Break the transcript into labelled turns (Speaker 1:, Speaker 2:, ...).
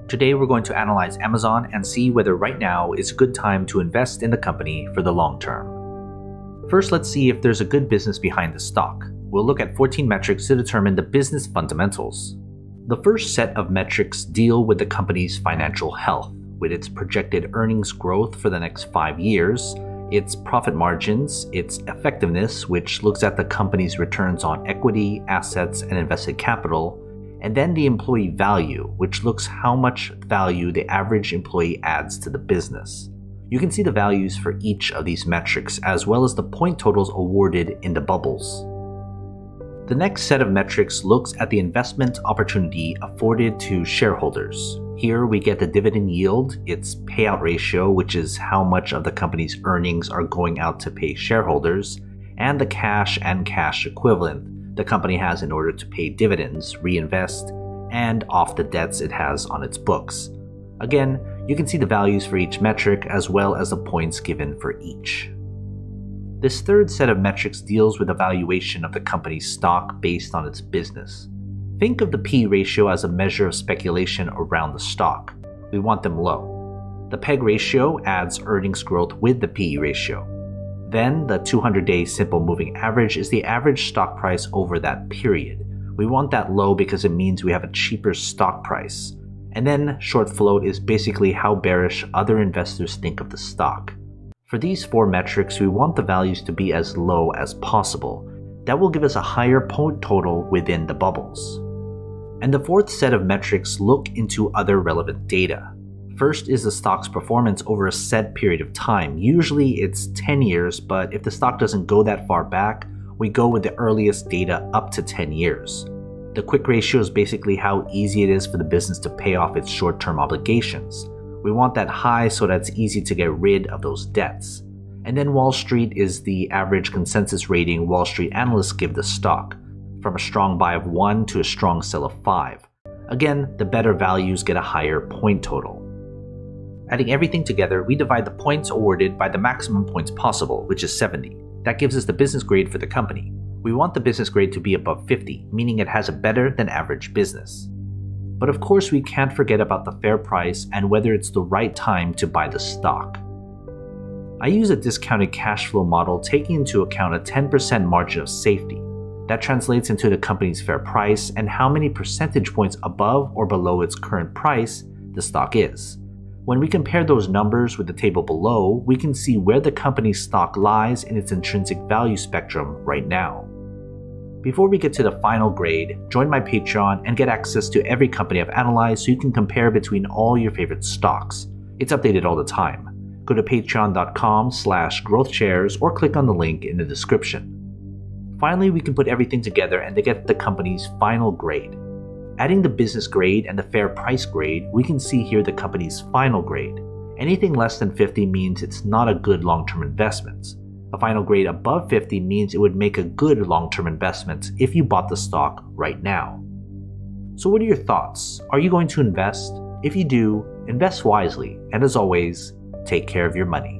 Speaker 1: Today we're going to analyze Amazon and see whether right now is a good time to invest in the company for the long term. First, let's see if there's a good business behind the stock. We'll look at 14 metrics to determine the business fundamentals. The first set of metrics deal with the company's financial health, with its projected earnings growth for the next 5 years, its profit margins, its effectiveness, which looks at the company's returns on equity, assets, and invested capital, and then the employee value, which looks how much value the average employee adds to the business. You can see the values for each of these metrics, as well as the point totals awarded in the bubbles. The next set of metrics looks at the investment opportunity afforded to shareholders. Here we get the dividend yield, its payout ratio, which is how much of the company's earnings are going out to pay shareholders, and the cash and cash equivalent the company has in order to pay dividends, reinvest, and off the debts it has on its books. Again, you can see the values for each metric as well as the points given for each. This third set of metrics deals with the valuation of the company's stock based on its business. Think of the P/E ratio as a measure of speculation around the stock. We want them low. The PEG ratio adds earnings growth with the P/E ratio. Then, the 200-day simple moving average is the average stock price over that period. We want that low because it means we have a cheaper stock price. And then, short float is basically how bearish other investors think of the stock. For these 4 metrics, we want the values to be as low as possible. That will give us a higher point total within the bubbles. And the fourth set of metrics look into other relevant data. First is the stock's performance over a set period of time. Usually it's 10 years, but if the stock doesn't go that far back, we go with the earliest data up to 10 years. The quick ratio is basically how easy it is for the business to pay off its short-term obligations. We want that high so that it's easy to get rid of those debts. And then Wall Street is the average consensus rating Wall Street analysts give the stock, from a strong buy of 1 to a strong sell of 5. Again, the better values get a higher point total. Adding everything together, we divide the points awarded by the maximum points possible, which is 70. That gives us the business grade for the company. We want the business grade to be above 50, meaning it has a better than average business. But of course, we can't forget about the fair price and whether it's the right time to buy the stock. I use a discounted cash flow model taking into account a 10% margin of safety. That translates into the company's fair price and how many percentage points above or below its current price the stock is. When we compare those numbers with the table below, we can see where the company's stock lies in its intrinsic value spectrum right now. Before we get to the final grade, join my Patreon and get access to every company I've analyzed so you can compare between all your favorite stocks. It's updated all the time. Go to patreon.com/growthshares or click on the link in the description. Finally, we can put everything together and get the company's final grade. Adding the business grade and the fair price grade, we can see here the company's final grade. Anything less than 50 means it's not a good long-term investment. A final grade above 50 means it would make a good long-term investment if you bought the stock right now. So what are your thoughts? Are you going to invest? If you do, invest wisely, and as always, take care of your money.